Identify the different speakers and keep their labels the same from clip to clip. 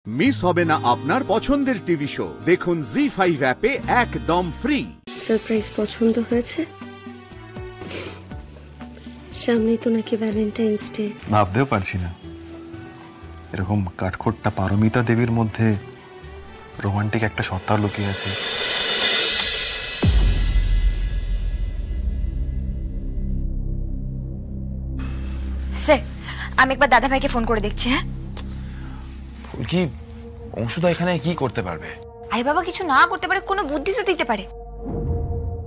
Speaker 1: Miss হবে না আপনার পছন্দের টিভি শো। দেখুন জি5 অ্যাপে একদম ফ্রি।
Speaker 2: সারপ্রাইজ পছন্দ হয়েছে? সামনেই তো নাকি ভ্যালেন্টাইন্স ডে।
Speaker 3: ভাবতেও পারছি না এরকম কাঠখোট্টা পারমিতা দেবীর মধ্যে রোমান্টিক একটা সত্তা লুকিয়ে আছে।
Speaker 4: স্যার, আমি একবার দাদা ভাইকে ফোন করে দেখছি। হ্যাঁ,
Speaker 5: ফুলকি অংশুদা এখানে কি করতে পারবে?
Speaker 4: আরে বাবা, কিছু না করতে পারে, কোনো বুদ্ধি তো দিতে পারে।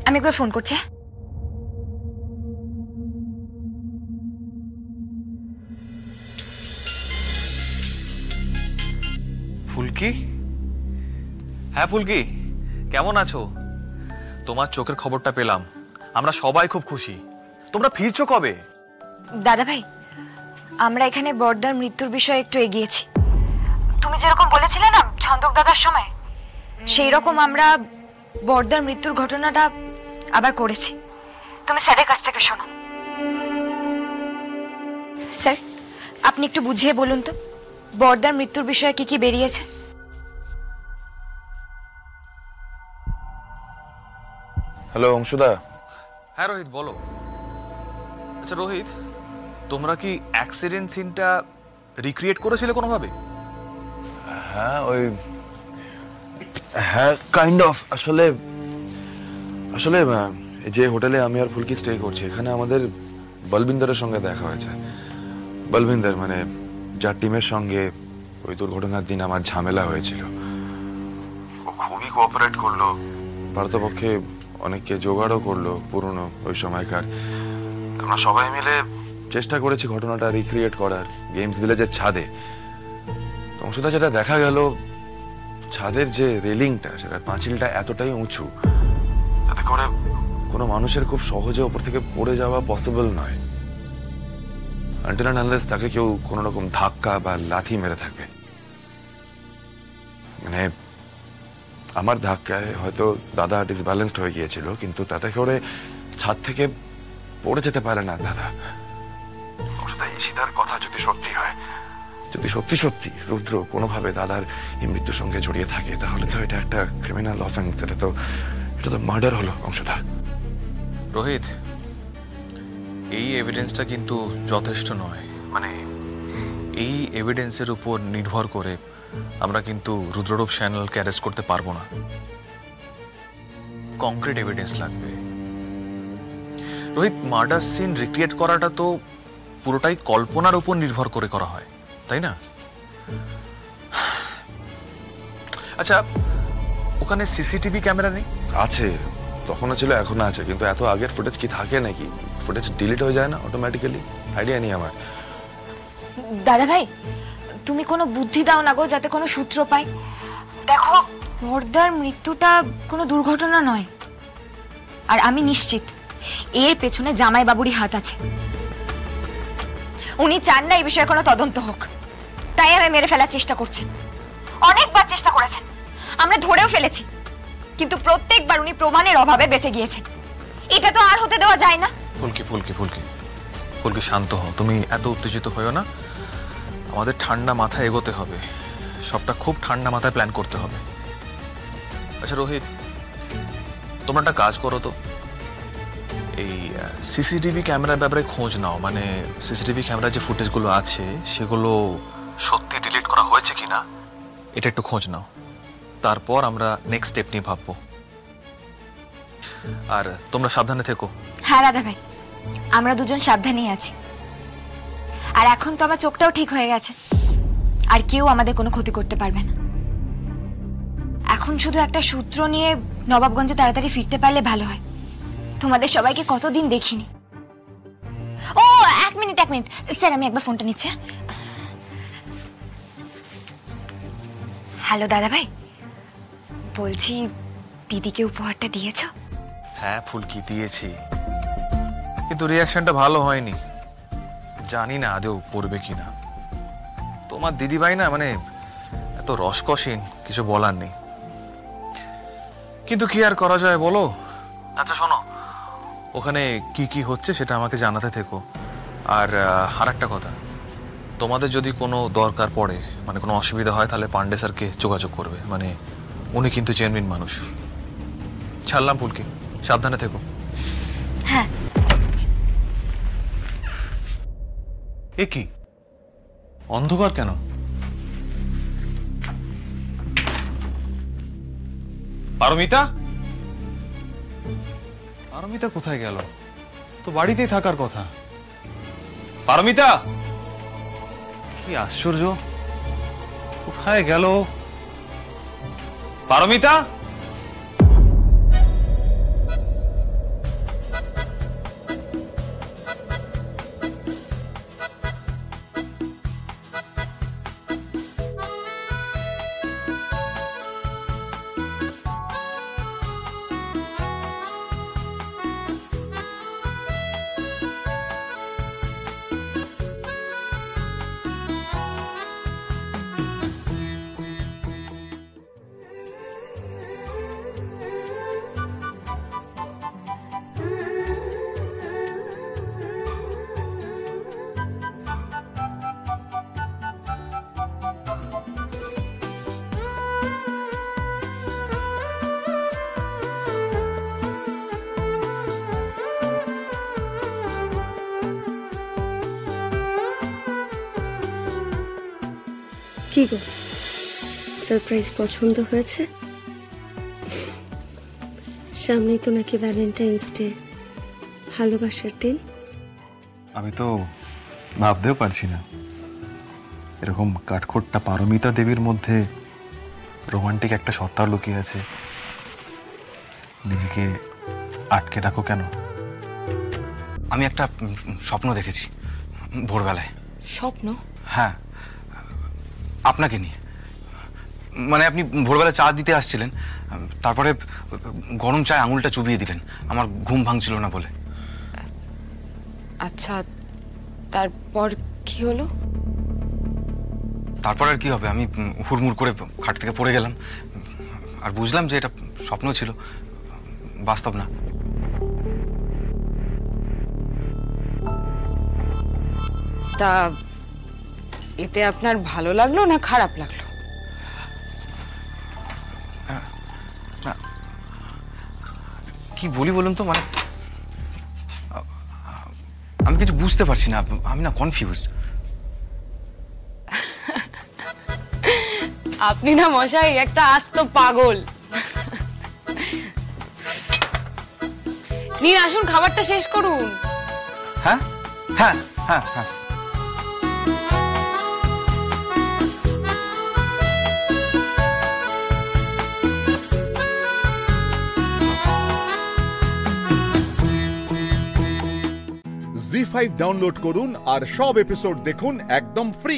Speaker 4: আমি একবার ফোন করছি।
Speaker 3: ফুলকি, হ্যাঁ ফুলকি, কেমন আছো? তোমার চোখের খবরটা পেলাম, আমরা সবাই খুব খুশি। তোমরা ফিরছো কবে?
Speaker 4: দাদা ভাই, আমরা এখানে বর্দার মৃত্যুর বিষয়ে একটু এগিয়েছি। তুমি যেরকম বলেছিলে না ছন্দক দাদার সময়, সেই রকম আমরা বর্দার মৃত্যুর ঘটনাটা আবার করেছি। তুমি স্যারের কাছ থেকে শোনো। স্যার, আপনি একটু বুঝিয়ে বলুন তো, বর্দার মৃত্যুর বিষয়ে কি কি বেরিয়েছে?
Speaker 5: হ্যালো অংশুদা।
Speaker 3: হ্যাঁ রোহিত, বলো। আচ্ছা রোহিত, তোমরা কি অ্যাক্সিডেন্ট সিনটা রিক্রিয়েট করেছিলে কোনোভাবে?
Speaker 5: হ্যাঁ হ্যাঁ, কাইন্ড অফ। আসলে যে হোটেলে আমি আর ফুলকি স্টে করছি, এখানে আমাদের বলবিন্দরের সঙ্গে দেখা হয়েছে। বলবিন্দর মানে যার টিমের সঙ্গে ওই দুর্ঘটনার দিন আমার ঝামেলা হয়েছিল। ও খুবই কোঅপারেট করলো, পারতপক্ষে অনেককে জোগাড়ও করলো পুরনো ওই সময়কার। আমরা সবাই মিলে চেষ্টা করেছি ঘটনাটা রিক্রিয়েট করার গেমস ভিলেজের ছাদে। অংশুদা, যেটা দেখা গেল, ছাদের যে রেলিংটা, সেটার পাঁচিলটা এতটাই উঁচু তাতে করে কোনো মানুষের খুব সহজে ওপর থেকে পড়ে যাওয়া পসিবল নয়, আনটিল এন্ড আনলেস তাকে কেউ কোনো রকম ধাক্কা বা লাথি মেরে থাকবে। মানে আমার ধাক্কায় হয়তো দাদা ডিসব্যালেন্সড হয়ে গিয়েছিল, কিন্তু তাতে করে ছাদ থেকে পড়ে যেতে পারে না দাদা। অংশুদা, ঈশিতার কথা যদি সত্যি হয়, যদি সত্যি সত্যি রুদ্র কোনোভাবে দাদার এই মৃত্যুর সঙ্গে জড়িয়ে থাকে, তাহলে তো এটা একটা ক্রিমিনাল অফেন্স। এটা তো মার্ডার হলো অংশুদা।
Speaker 3: রোহিত, এই এভিডেন্সটা কিন্তু যথেষ্ট নয়। মানে এই এভিডেন্সের উপর নির্ভর করে আমরা কিন্তু রুদ্ররূপ শ্যানেলকে অ্যারেস্ট করতে পারবো না। কংক্রিট এভিডেন্স লাগবে। রোহিত, মার্ডার সিন রিক্রিয়েট করাটা তো পুরোটাই কল্পনার উপর নির্ভর করে করা হয়, তাই না? আচ্ছা, ওখানে সিসিটিভি ক্যামেরা নেই?
Speaker 5: আছে, তখনও ছিল, এখনো আছে, কিন্তু এত আগের ফুটেজ কি থাকে নাকি? ফুটেজ ডিলিট হয়ে যায় না অটোমেটিক্যালি? আইডিয়া নেই আমার।
Speaker 4: দাদা ভাই, তুমি কোনো বুদ্ধি দাও না গো, যাতে কোনো সূত্র পাই। দেখো, বর্দার মৃত্যুটা কোনো দুর্ঘটনা নয়, আর আমি নিশ্চিত এর পেছনে জামাই বাবুরই হাত আছে। উনি চান না এই বিষয়ে কোনো তদন্ত হোক, তাই আমি মেরে ফেলার চেষ্টা করছেন। অনেকবার চেষ্টা করেছেন, আমরা ধরেও ফেলেছি, কিন্তু প্রত্যেকবার উনি প্রমাণের অভাবে বেঁচে গিয়েছেন। এটা তো আর হতে দেওয়া যায় না।
Speaker 3: ফুলকি ফুলকি ফুলকি ফুলকি, শান্ত হও। তুমি এত উত্তেজিত হইও না। আমাদের ঠান্ডা মাথায় এগোতে হবে, সবটা খুব ঠান্ডা মাথায় প্ল্যান করতে হবে। আচ্ছা রোহিত, তোমরা একটা কাজ করো তো, এই সিসিটিভি ক্যামেরার ব্যাপারে খোঁজ নাও। মানে সিসিটিভি ক্যামেরার যে ফুটেজগুলো আছে সেগুলো সত্যি ডিলিট করা হয়েছে কিনা এটা একটু খোঁজ নাও। তারপর আমরা নেক্সট স্টেপ নিয়ে ভাববো। আর তোমরা সাবধানে থেকো।
Speaker 4: হ্যাঁ রাধা ভাই, আমরা দুজন সাবধানেই আছি। আর এখন তো আমার চোখটাও ঠিক হয়ে গেছে, আর কেউ আমাদের কোনো ক্ষতি করতে পারবে না। এখন শুধু একটা সূত্র নিয়ে নবাবগঞ্জে তাড়াতাড়ি ফিরতে পারলে ভালো হয়। তোমাদের সবাইকে কতদিন দেখিনি। ও এক মিনিট স্যার, আমি একবার ফোনটা নিচ্ছি। হ্যালো দাদা ভাই, বলছি দিদিকে উপহারটা দিয়েছো?
Speaker 3: হ্যাঁ ফুলকি, দিয়েছি, কিন্তু রিয়াকশনটা ভালো হয়নি। জানি না আদৌ পড়বে কিনা। তোমার দিদিভাই না, মানে এত রসকসীন, কিছু বলার নেই। কিন্তু কি আর করা যায় বলো। আচ্ছা শোনো, ওখানে কি কি হচ্ছে সেটা আমাকে জানাতে থেকো। আর একটা কথা, তোমাদের যদি কোনো দরকার পড়ে, মানে কোনো অসুবিধা হয়, তাহলে পান্ডে স্যারকে যোগাযোগ করবে। মানে উনি কিন্তু জেনুইন মানুষ। ছাড়লাম ফুলকি, সাবধানে থেকো।
Speaker 4: হ্যাঁ।
Speaker 3: এ কি অন্ধকার কেন? পারমিতা, পারমিতা কোথায় গেল? তো বাড়িতেই থাকার কথা। পারমিতা, কি আশ্চর্য, কোথায় গেল পারমিতা?
Speaker 2: কি গো, সারপ্রাইজ পছন্দ হয়েছে? সামনেই তো নাকি ভ্যালেন্টাইন্স ডে, ভালোবাসার দিন।
Speaker 3: আমি তো ভাবতেও পারছি না এরকম কাঠখোট্টা পারমিতা দেবীর মধ্যে রোমান্টিক একটা সত্তা লুকিয়ে আছে। নিজেকে আটকে রাখো কেন?
Speaker 6: আমি একটা স্বপ্ন দেখেছি ভোরবেলায়।
Speaker 4: স্বপ্ন?
Speaker 6: হ্যাঁ, আপনাকে নিয়ে। মানে আপনি ভোরবেলা চা দিতে আসছিলেন, তারপরে গরম চায় আঙুলটা চুবিয়ে দিলেন, আমার ঘুম ভাঙছিল না বলে।
Speaker 4: আচ্ছা, তারপর কি হলো?
Speaker 6: তারপর আর কি হবে, আমি হুড়মুড় করে খাট থেকে পড়ে গেলাম, আর বুঝলাম যে এটা স্বপ্ন ছিল, বাস্তব না।
Speaker 7: তা এতে আপনার ভালো লাগলো না খারাপ লাগলো?
Speaker 6: কি বলি বলুন তো, মানে আমি কিছু বুঝতে পারছি না, আমি না কনফিউজড।
Speaker 7: আপনি না মশাই একটা আস্ত পাগল। নিন, আসুন খাবারটা শেষ করুন।
Speaker 6: হ্যাঁ হ্যাঁ হ্যাঁ হ্যাঁ।
Speaker 1: জি5 ডাউনলোড করুন আর সব এপিসোড দেখুন একদম ফ্রি।